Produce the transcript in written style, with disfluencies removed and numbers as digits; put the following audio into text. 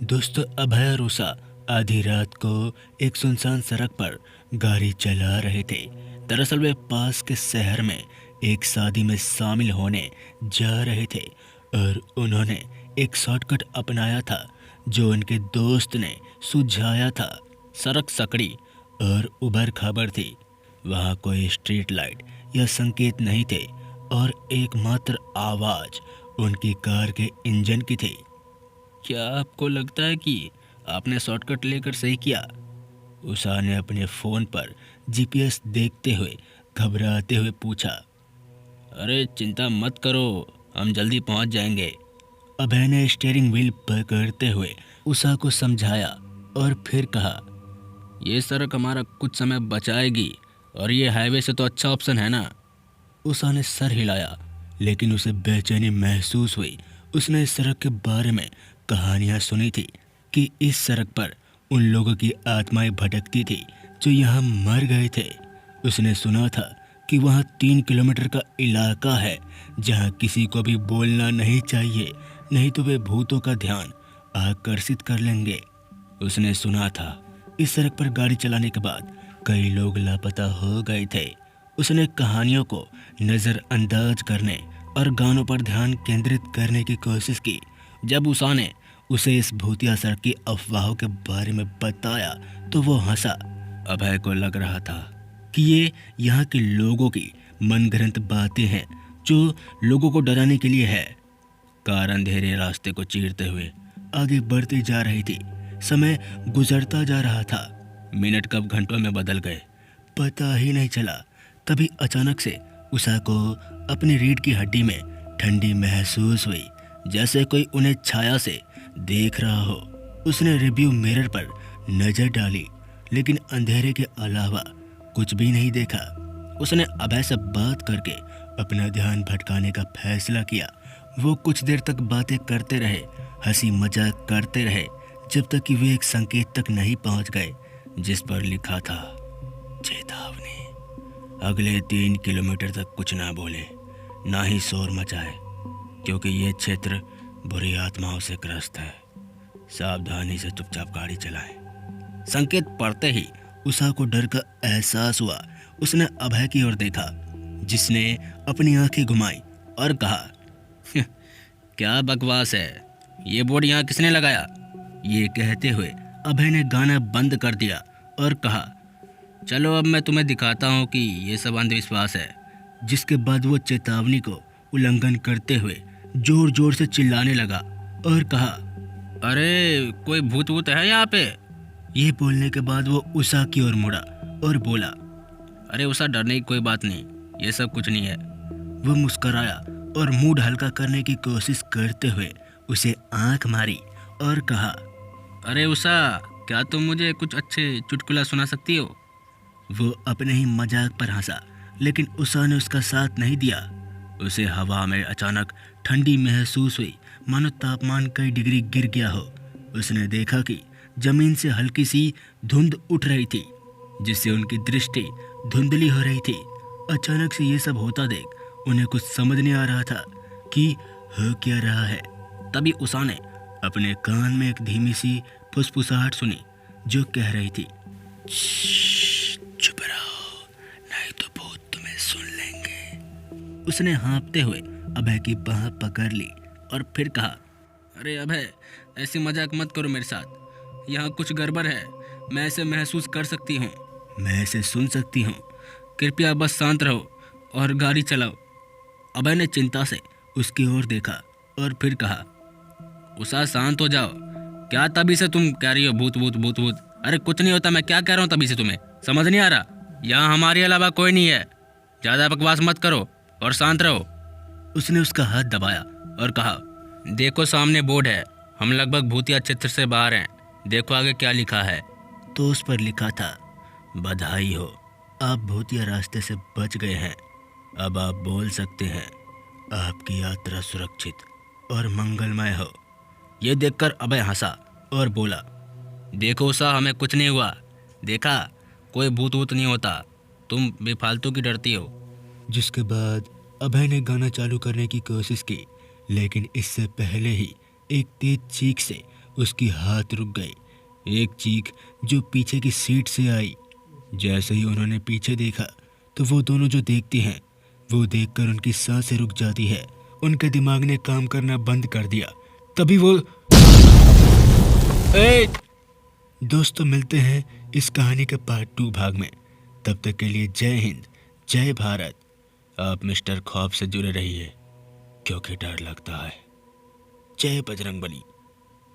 दोस्तों अभय और उषा आधी रात को एक सुनसान सड़क पर गाड़ी चला रहे थे। दरअसल वे पास के शहर में एक शादी में शामिल होने जा रहे थे और उन्होंने एक शॉर्टकट अपनाया था जो उनके दोस्त ने सुझाया था। सड़क सकड़ी और उबड़ खाबड़ थी। वहाँ कोई स्ट्रीट लाइट या संकेत नहीं थे और एकमात्र आवाज़ उनकी कार के इंजन की थी। क्या आपको लगता है कि आपने शॉर्टकट लेकर सही किया? उषा ने अपने फ़ोन पर जीपीएस देखते हुए घबराते हुए पूछा। अरे चिंता मत करो, हम जल्दी पहुंच जाएंगे। अभय ने स्टीयरिंग व्हील पकड़ते हुए उषा को समझाया और फिर कहा, ये सड़क हमारा कुछ समय बचाएगी और ये हाईवे से तो अच्छा ऑप्शन है ना। उषा ने सर हिलाया, लेकिन उसे बेचैनी महसूस हुई। उसने इस सड़क के बारे में कहानियां सुनी थी कि इस सड़क पर उन लोगों की आत्माएं भटकती थी जो यहाँ मर गए थे। उसने सुना था कि वहाँ 3 किलोमीटर का इलाका है जहाँ किसी को भी बोलना नहीं चाहिए, नहीं तो वे भूतों का ध्यान आकर्षित कर लेंगे। उसने सुना था इस सड़क पर गाड़ी चलाने के बाद कई लोग लापता हो गए थे। उसने कहानियों को नज़रअंदाज करने और गानों पर ध्यान केंद्रित करने की कोशिश की। जब उषा ने उसे इस भूतिया सड़क की अफवाहों के बारे में बताया तो वो हंसा। अभय को लग रहा था कि ये यहाँ के लोगों की मनगढ़ंत बातें हैं जो लोगों को डराने के लिए है। कार अंधेरे रास्ते को चीरते हुए आगे बढ़ती जा रही थी। समय गुजरता जा रहा था। मिनट कब घंटों में बदल गए पता ही नहीं चला। तभी अचानक से उषा को अपनी रीढ़ की हड्डी में ठंडी महसूस हुई, जैसे कोई उन्हें छाया से देख रहा हो। उसने रिव्यू मिरर पर नजर डाली, लेकिन अंधेरे के अलावा कुछ भी नहीं देखा। उसने अभय से बात करके अपना ध्यान भटकाने का फैसला किया। वो कुछ देर तक बातें करते रहे, हंसी मजाक करते रहे, जब तक कि वे एक संकेत तक नहीं पहुंच गए जिस पर लिखा था चेतावनी। अगले 3 किलोमीटर तक कुछ ना बोले, ना ही शोर मचाए, क्योंकि ये क्षेत्र बुरी आत्माओं से ग्रस्त है। सावधानी से चुपचाप गाड़ी चलाएं। संकेत पढ़ते ही उषा को डर का एहसास हुआ। उसने अभय की ओर देखा, जिसने अपनी आंखें घुमाई और कहा, क्या बकवास है, ये बोर्ड यहाँ किसने लगाया? ये कहते हुए अभय ने गाना बंद कर दिया और कहा, चलो अब मैं तुम्हें दिखाता हूँ कि ये सब अंधविश्वास है। जिसके बाद वो चेतावनी को उल्लंघन करते हुए जोर जोर से चिल्लाने लगा और कहा, अरे कोई भूत वूत है यहाँ पे? ये बोलने के बाद वो उषा की ओर मुड़ा और बोला, अरे उषा डरने की कोई बात नहीं, ये सब कुछ नहीं है। वो मुस्कराया और मूड हल्का करने की कोशिश करते हुए उसे आंख मारी और कहा, अरे उषा, क्या तुम मुझे कुछ अच्छे चुटकुला सुना सकती हो? वो अपने ही मजाक पर हंसा, लेकिन उषा ने उसका साथ नहीं दिया। उसे हवा में अचानक ठंडी महसूस हुई, मानो तापमान कई डिग्री गिर गया हो। उसने देखा कि जमीन से हल्की सी धुंध उठ रही थी, जिससे उनकी दृष्टि धुंधली हो रही थी। अचानक से ये सब होता देख उन्हें कुछ समझ नहीं आ रहा था कि हो क्या रहा है। तभी उषा ने अपने कान में एक धीमी सी फुसफुसाहट सुनी जो कह रही थी, चुप रहो, नहीं तो भूत तुम्हें सुन लेंगे। उसने हाँफते हुए अभय की बाह पकड़ ली और फिर कहा, अरे अभय, ऐसी मजाक मत करो मेरे साथ, यहाँ कुछ गड़बड़ है। मैं ऐसे महसूस कर सकती हूँ, मैं ऐसे सुन सकती हूँ। कृपया बस शांत रहो और गाड़ी चलाओ। अभय ने चिंता से उसकी ओर देखा और फिर कहा, उषा शांत हो जाओ। क्या तभी से तुम कह रही हो भूत भूत भूत भूत? अरे कुछ नहीं होता, मैं क्या कह रहा हूँ तभी से, तुम्हें समझ नहीं आ रहा? यहाँ हमारे अलावा कोई नहीं है, ज़्यादा बकवास मत करो और शांत रहो। उसने उसका हाथ दबाया और कहा, देखो सामने बोर्ड है, हम लगभग भूतिया क्षेत्र से बाहर हैं, देखो आगे क्या लिखा है। तो उस पर लिखा था, बधाई हो, आप भूतिया रास्ते से बच गए हैं, अब आप बोल सकते हैं, आपकी यात्रा सुरक्षित और मंगलमय हो। ये देखकर अभय हंसा और बोला, देखो उषा, हमें कुछ नहीं हुआ, देखा, कोई भूत वूत नहीं होता, तुम बेफालतू की डरती हो। जिसके बाद अभय ने गाना चालू करने की कोशिश की, लेकिन इससे पहले ही एक तेज चीख से उसकी हाथ रुक गए। एक चीख जो पीछे की सीट से आई। जैसे ही उन्होंने पीछे देखा तो वो दोनों जो देखती हैं वो देखकर उनकी सांसें रुक जाती है। उनके दिमाग ने काम करना बंद कर दिया। तभी वो ए! दोस्तों मिलते हैं इस कहानी के पार्ट 2 भाग में। तब तक के लिए जय हिंद, जय भारत। आप मिस्टर खौफ से जुड़े रहिए क्योंकि डर लगता है। जय बजरंगबली।